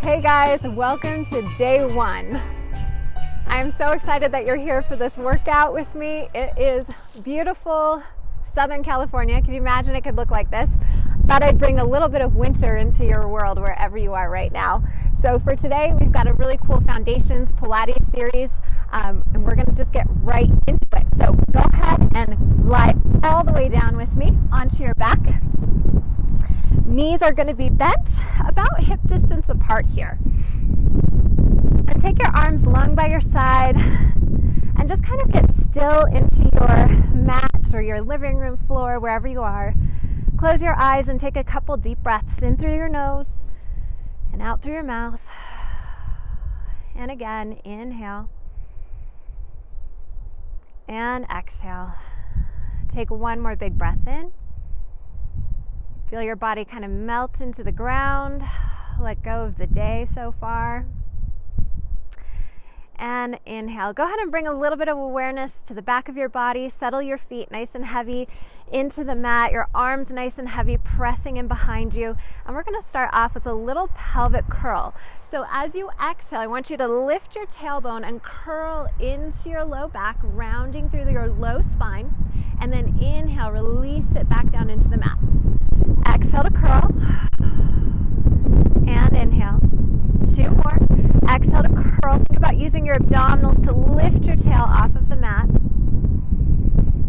Hey guys, welcome to day one. I'm so excited that you're here for this workout with me. It is beautiful Southern California. Can you imagine it could look like this? Thought I'd bring a little bit of winter into your world wherever you are right now. So for today, we've got a really cool Foundations Pilates series, and we're gonna just get right into it. So go ahead and lie all the way down with me onto your back. Knees are going to be bent about hip distance apart here. And take your arms long by your side and just kind of get still into your mat or your living room floor, wherever you are. Close your eyes and take a couple deep breaths in through your nose and out through your mouth. And again, inhale and exhale. Take one more big breath in. Feel your body kind of melt into the ground. Let go of the day so far. And inhale. Go ahead and bring a little bit of awareness to the back of your body. Settle your feet nice and heavy into the mat. Your arms nice and heavy, pressing in behind you. And we're going to start off with a little pelvic curl. So as you exhale, I want you to lift your tailbone and curl into your low back, rounding through your low spine. And then inhale, release it back down into the mat. Exhale to curl. And inhale. Two more. Exhale to curl. Think about using your abdominals to lift your tail off of the mat.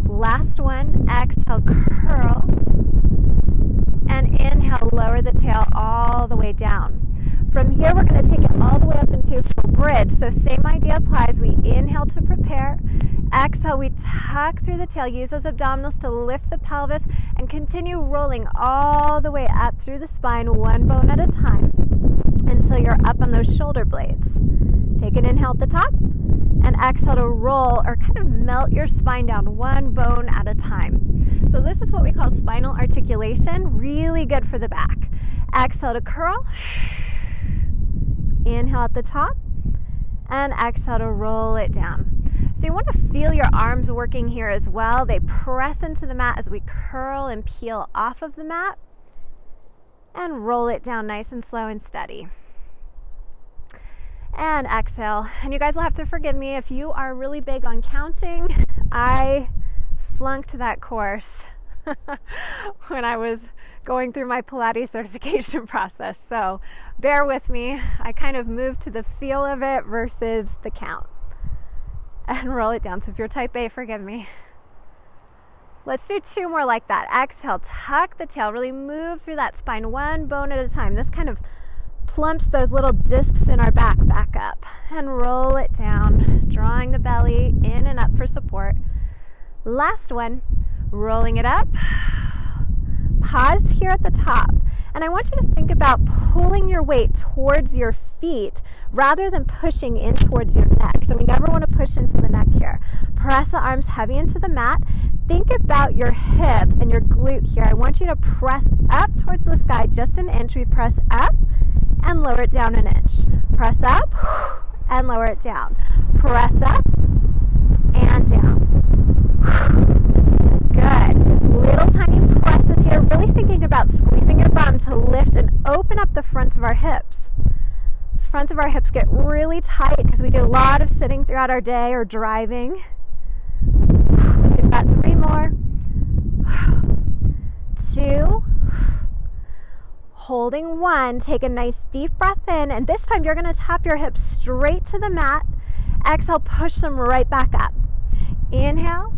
Last one. Exhale, curl. And inhale, lower the tail all the way down. From here, we're going to take it all the way up into a full bridge. So same idea applies. We inhale to prepare. Exhale, we tuck through the tail. Use those abdominals to lift the pelvis and continue rolling all the way up through the spine, one bone at a time, until you're up on those shoulder blades. Take an inhale at the top and exhale to roll or kind of melt your spine down one bone at a time. So this is what we call spinal articulation, really good for the back. Exhale to curl. Inhale at the top and exhale to roll it down. So you want to feel your arms working here as well. They press into the mat as we curl and peel off of the mat and roll it down nice and slow and steady. And exhale. And you guys will have to forgive me if you are really big on counting. I flunked that course when I was going through my Pilates certification process. So bear with me. I kind of moved to the feel of it versus the count. And roll it down. So if you're type A, forgive me. Let's do two more like that. Exhale, tuck the tail. Really move through that spine one bone at a time. This kind of plumps those little discs in our back up. And roll it down, drawing the belly in and up for support. Last one, rolling it up. Pause here at the top. And I want you to think about pulling your weight towards your feet rather than pushing in towards your neck. So we never want to push into the neck here. Press the arms heavy into the mat. Think about your hip and your glute here. I want you to press up towards the sky just an inch. We press up and lower it down an inch. Press up and lower it down. Press up and down. Good. Little tiny presses here. Really thinking about squeezing your bum to lift and open up the fronts of our hips. Those fronts of our hips get really tight because we do a lot of sitting throughout our day or driving. We've got three more. Two. Holding one. Take a nice deep breath in, and this time you're going to tap your hips straight to the mat. Exhale, push them right back up. Inhale.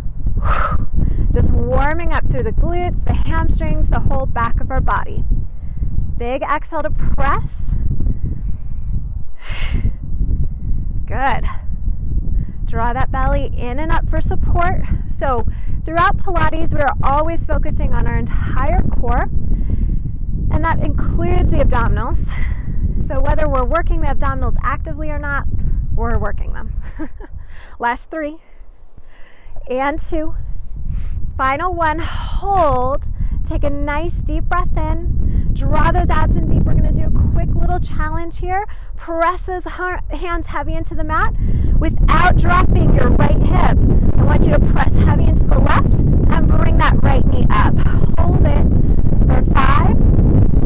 Just warming up through the glutes, the hamstrings, the whole back of our body. Big exhale to press. Good. Draw that belly in and up for support. So throughout Pilates, we are always focusing on our entire core, and that includes the abdominals. So whether we're working the abdominals actively or not, we're working them. Last three. And two. Final one, hold. Take a nice deep breath in. Draw those abs in deep. We're going to do a quick little challenge here. Press those hands heavy into the mat without dropping your right hip. I want you to press heavy into the left and bring that right knee up. Hold it for 5,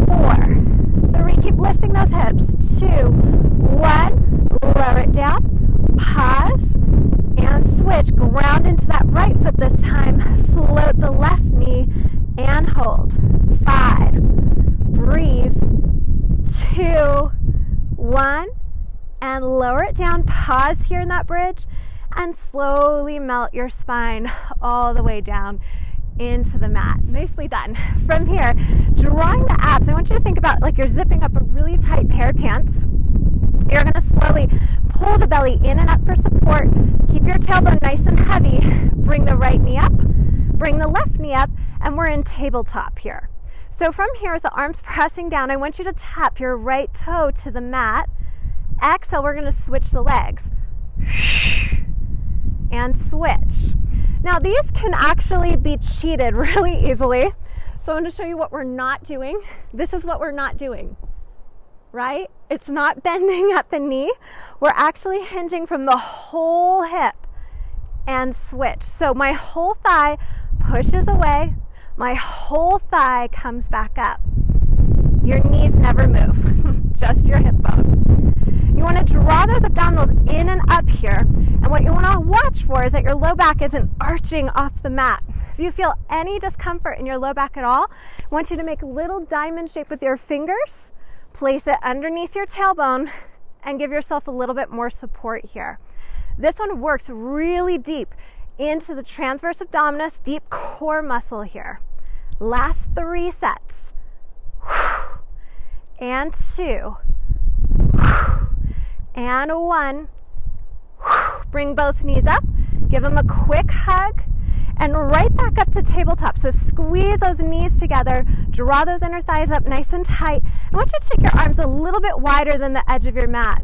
4, 3. Keep lifting those hips. 2, and hold. 5, breathe, 2, 1, and lower it down. Pause here in that bridge and slowly melt your spine all the way down into the mat. Nicely done. From here, drawing the abs, I want you to think about like you're zipping up a really tight pair of pants. You're going to slowly pull the belly in and up for support. Keep your tailbone nice and heavy. Bring the right knee up, bring the left knee up, and we're in tabletop here. So from here, with the arms pressing down, I want you to tap your right toe to the mat. Exhale, we're going to switch the legs. And switch. Now these can actually be cheated really easily. So I'm going to show you what we're not doing. This is what we're not doing, right? It's not bending at the knee. We're actually hinging from the whole hip and switch. So my whole thigh pushes away. My whole thigh comes back up. Your knees never move, just your hip bone. You want to draw those abdominals in and up here. And what you want to watch for is that your low back isn't arching off the mat. If you feel any discomfort in your low back at all, I want you to make a little diamond shape with your fingers, place it underneath your tailbone, and give yourself a little bit more support here. This one works really deep into the transverse abdominis, deep core muscle here. Last 3 sets. And 2. And 1. Bring both knees up, give them a quick hug, and right back up to tabletop. So squeeze those knees together, draw those inner thighs up nice and tight. I want you to take your arms a little bit wider than the edge of your mat.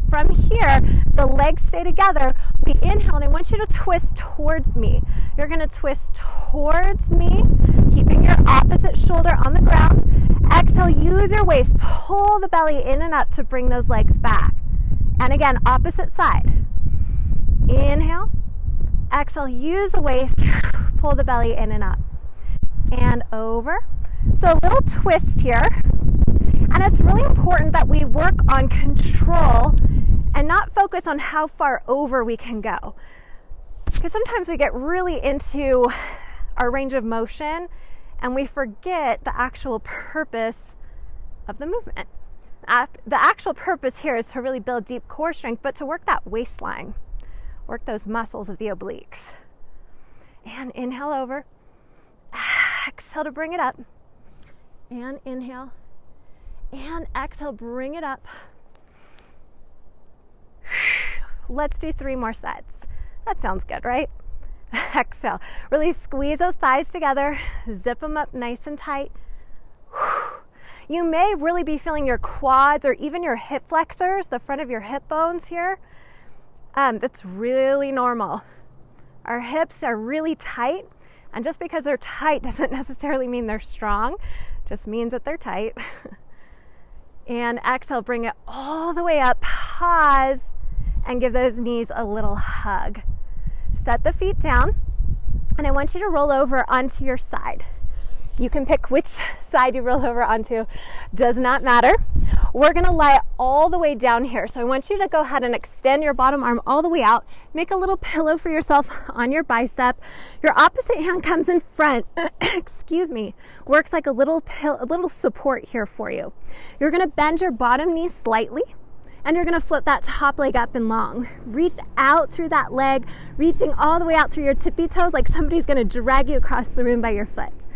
From here, the legs stay together. We inhale, and I want you to twist towards me. You're going to twist towards me, keeping your opposite shoulder on the ground. Exhale, use your waist. Pull the belly in and up to bring those legs back. And again, opposite side. Inhale. Exhale, use the waist. Pull the belly in and up. And over. So a little twist here. And it's really important that we work on control and not focus on how far over we can go. Because sometimes we get really into our range of motion and we forget the actual purpose of the movement. The actual purpose here is to really build deep core strength, but to work that waistline, work those muscles of the obliques. And inhale over, exhale to bring it up, and inhale, and exhale, bring it up. Let's do 3 more sets. That sounds good, right? Exhale. Really squeeze those thighs together. Zip them up nice and tight. You may really be feeling your quads or even your hip flexors, the front of your hip bones here. That's really normal. Our hips are really tight, and just because they're tight doesn't necessarily mean they're strong. It just means that they're tight. And exhale, bring it all the way up. Pause and give those knees a little hug. Set the feet down, and I want you to roll over onto your side. You can pick which side you roll over onto, does not matter. We're gonna lie all the way down here. So I want you to go ahead and extend your bottom arm all the way out. Make a little pillow for yourself on your bicep. Your opposite hand comes in front, excuse me, works like a little support here for you. You're gonna bend your bottom knee slightly, and you're gonna float that top leg up and long. Reach out through that leg, reaching all the way out through your tippy toes like somebody's gonna drag you across the room by your foot.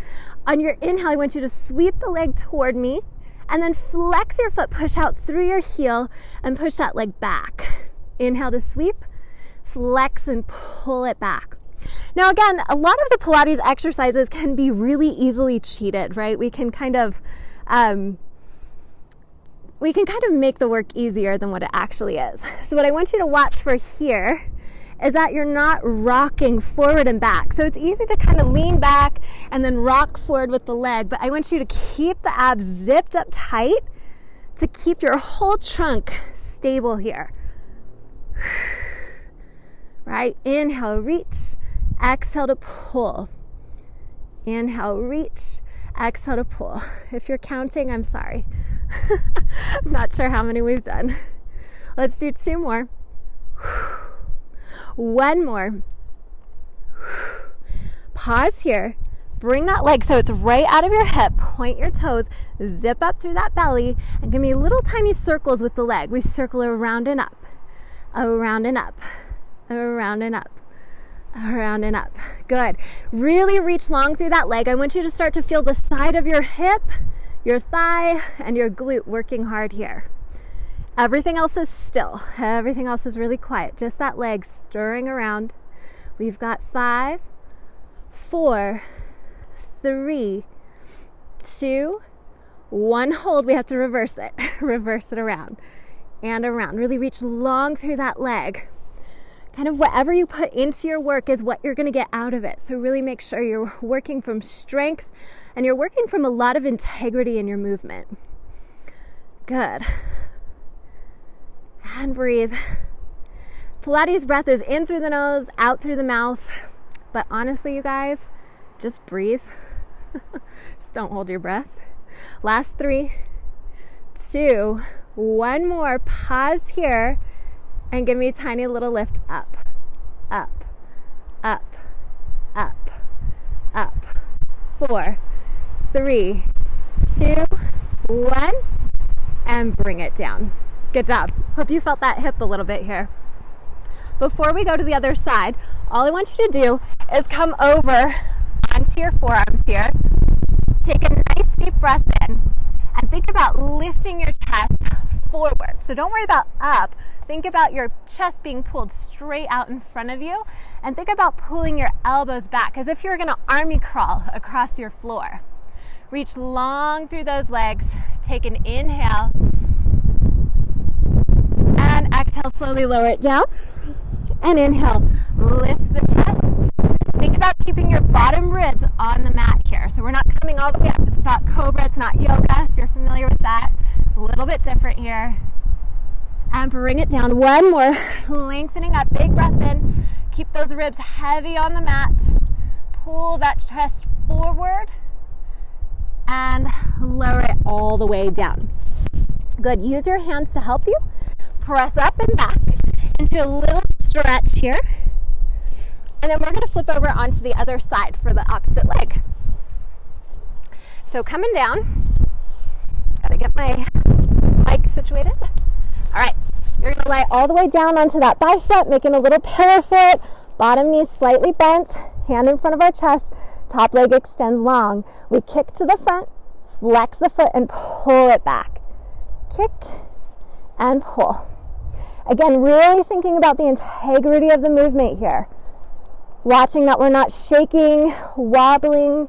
On your inhale, I want you to sweep the leg toward me, and then flex your foot, push out through your heel, and push that leg back. Inhale to sweep, flex, and pull it back. Now again, a lot of the Pilates exercises can be really easily cheated, right? We can kind of make the work easier than what it actually is. So what I want you to watch for here is that you're not rocking forward and back. So it's easy to kind of lean back and then rock forward with the leg, but I want you to keep the abs zipped up tight to keep your whole trunk stable here. Right? Inhale, reach. Exhale to pull. Inhale, reach. Exhale to pull. If you're counting, I'm sorry. I'm not sure how many we've done. Let's do 2 more. 1 more. Pause here. Bring that leg so it's right out of your hip. Point your toes, zip up through that belly, and give me little tiny circles with the leg. We circle around and up, around and up, around and up, around and up. Good. Really reach long through that leg. I want you to start to feel the side of your hip, your thigh, and your glute working hard here. Everything else is still. Everything else is really quiet. Just that leg stirring around. We've got 5, 4, 3, 2, 1. Hold. We have to reverse it. Reverse it around and around. Really reach long through that leg. Kind of whatever you put into your work is what you're going to get out of it. So really make sure you're working from strength and you're working from a lot of integrity in your movement. Good. And breathe. Pilates breath is in through the nose, out through the mouth. But honestly, you guys, just breathe. Just don't hold your breath. Last 3, 2, 1 more. Pause here and give me a tiny little lift up, up, up, up, up. 4, 3, 2, 1, and bring it down. Good job. Hope you felt that hip a little bit here. Before we go to the other side, all I want you to do is come over onto your forearms here. Take a nice deep breath in and think about lifting your chest forward. So don't worry about up. Think about your chest being pulled straight out in front of you, and think about pulling your elbows back as if you're going to army crawl across your floor. Reach long through those legs. Take an inhale and exhale, slowly lower it down. And inhale, lift the chest. Think about keeping your bottom ribs on the mat here. So we're not coming all the way up. It's not cobra, it's not yoga, if you're familiar with that. A little bit different here. And bring it down. 1 more. Lengthening up, big breath in. Keep those ribs heavy on the mat. Pull that chest forward and lower it all the way down. Good. Use your hands to help you. Press up and back into a little stretch here. And then we're going to flip over onto the other side for the opposite leg. So coming down, got to get my mic situated. All right, you're going to lie all the way down onto that bicep, making a little pillar foot, bottom knee slightly bent, hand in front of our chest, top leg extends long. We kick to the front, flex the foot, and pull it back. Kick and pull. Again, really thinking about the integrity of the movement here. Watching that we're not shaking, wobbling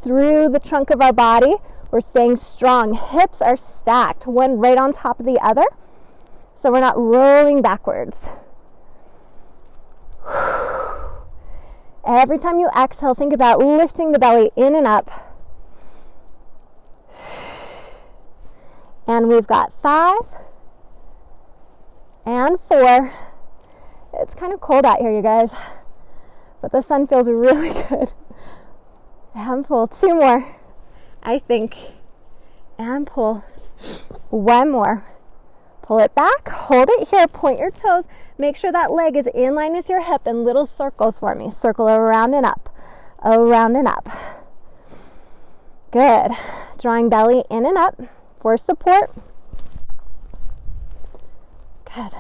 through the trunk of our body. We're staying strong. Hips are stacked, one right on top of the other. So we're not rolling backwards. Every time you exhale, think about lifting the belly in and up. And we've got 5 and 4. It's kind of cold out here, you guys, but the sun feels really good. And pull. 2 more, I think. And pull. 1 more. Pull it back, hold it here, point your toes, make sure that leg is in line with your hip, and little circles for me. Circle around and up, around and up. Good. Drawing belly in and up for support. Good.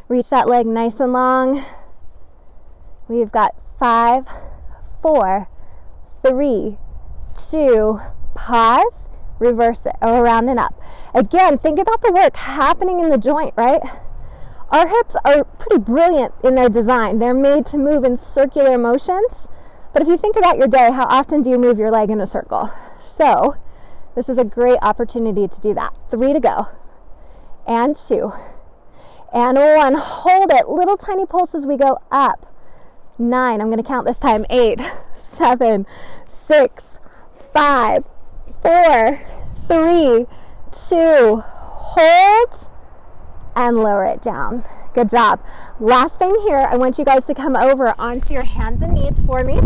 Reach that leg nice and long. We've got 5, 4, 3, 2, pause, reverse it, around and up. Again, think about the work happening in the joint, right? Our hips are pretty brilliant in their design. They're made to move in circular motions. But if you think about your day, how often do you move your leg in a circle? So this is a great opportunity to do that. 3 to go. And 2. And 1. Hold it. Little tiny pulses as we go up. 9. I'm going to count this time. 8, 7, 6, 5, 4, 3, 2, hold, and lower it down. Good job. Last thing here, I want you guys to come over onto your hands and knees for me.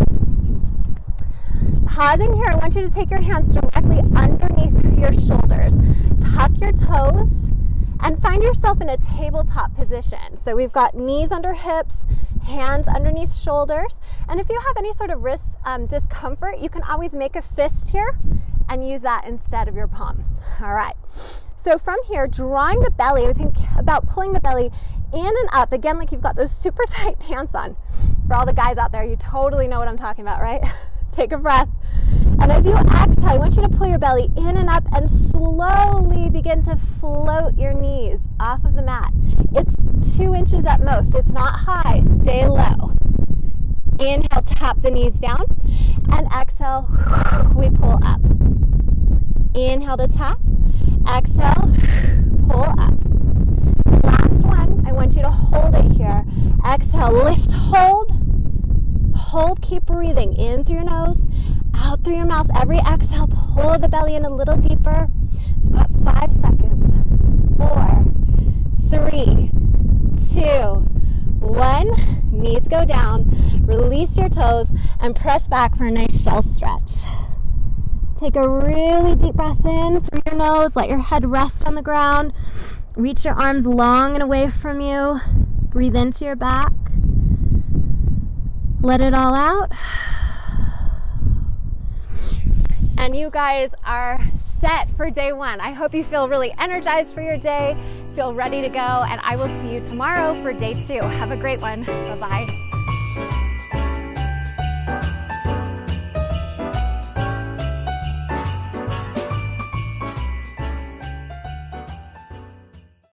Pausing here, I want you to take your hands directly underneath your shoulders. Tuck your toes and find yourself in a tabletop position. So we've got knees under hips, Hands underneath shoulders. And if you have any sort of wrist discomfort, you can always make a fist here and use that instead of your palm. All right. So from here, drawing the belly, I think about pulling the belly in and up. Again, like you've got those super tight pants on. For all the guys out there, you totally know what I'm talking about, right? Take a breath. And as you exhale, I want you to pull your belly in and up and slowly begin to float your knees off of the mat. It's 2 inches at most. It's not high. Stay low. Inhale, tap the knees down. And exhale, we pull up. Inhale to tap. Exhale, pull up. Last one, I want you to hold it here. Exhale, lift, hold. Hold, keep breathing in through your nose, out through your mouth. Every exhale, pull the belly in a little deeper. We've got 5 seconds. 4, 3, 2, 1. Knees go down. Release your toes and press back for a nice shell stretch. Take a really deep breath in through your nose. Let your head rest on the ground. Reach your arms long and away from you. Breathe into your back. Let it all out. And you guys are set for day 1. I hope you feel really energized for your day, feel ready to go, and I will see you tomorrow for day 2. Have a great one. Bye-bye.